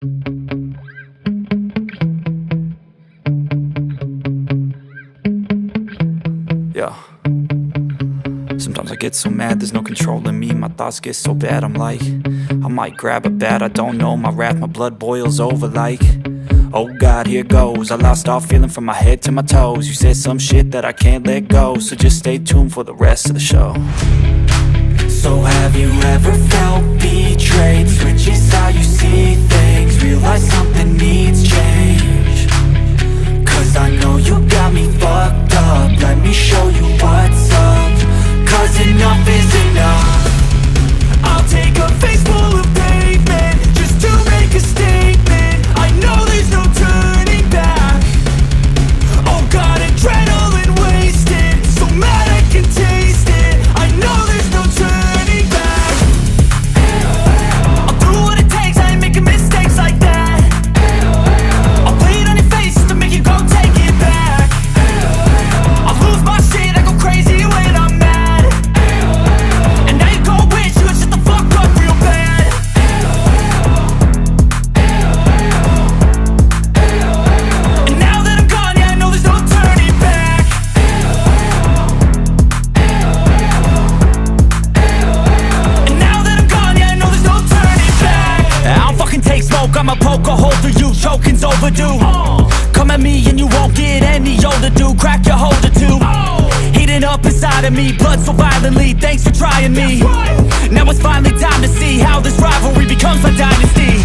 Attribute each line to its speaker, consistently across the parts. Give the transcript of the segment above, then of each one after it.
Speaker 1: Yeah. Sometimes I get so mad, there's no controlling me. My thoughts get so bad, I'm like, I might grab a bat, I don't know. My wrath, my blood boils over like, oh God, here goes. I lost all feeling from my head to my toes. You said some shit that I can't let go, so just stay tuned for the rest of the show. So have you ever felt betrayed? Switches how you see things, realize something needs change. Cause I know you got me fucked up, let me show you what's up. Cause enough is enough. I'll take a face full of pavement just to make a statement. I know there's no turning back. Oh God, adrenaline wasted, so mad I can taste it. I know there's no turning back. I'll do what it takes, I ain't making mistakes like that. I'll play it on your face to make you go take it back. I'll lose my shit, I go crazy when I'm mad. And now you go wish you would shut the fuck up real bad. And now that I'm gone, yeah, I know there's no turning back. And now that I'm gone, yeah, I know there's no turning back. I don't fucking take smoke, I'ma poke a hole through you, choking's overdue. Come at me and you won't get any older, dude. Crack your holder too. Heating up inside of me, blood so violently. Thanks for trying me. Now it's finally time to see how this rivalry becomes a dynasty.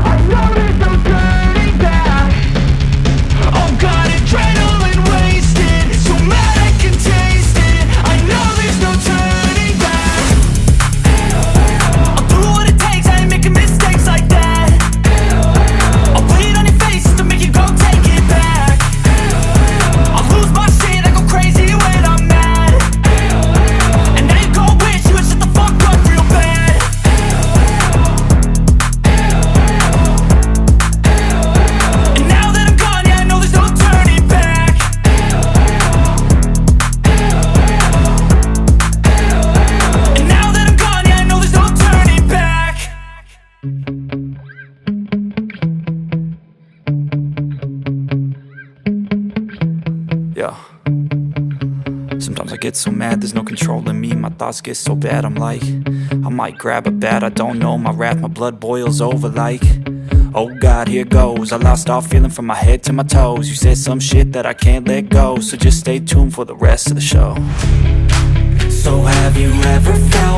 Speaker 1: I know there's no turning back. Oh God, adrenaline wasted, so mad I can taste it. I know there's no turning back. I'll do what it takes, I ain't making mistakes like that. I'll play it on your face to make you go take it back. I'll lose my shit, I go crazy when I'm mad. And now you go wish you would shut the fuck up real bad. And now that I'm gone, yeah, I know there's no turning back. And now that I'm gone, yeah, I know there's no turning back. Yeah. Sometimes I get so mad, there's no controlling me. My thoughts get so bad, I'm like, I might grab a bat, I don't know. My wrath, my blood boils over like, oh God, here goes. I lost all feeling from my head to my toes. You said some shit that I can't let go, so just stay tuned for the rest of the show. So have you ever felt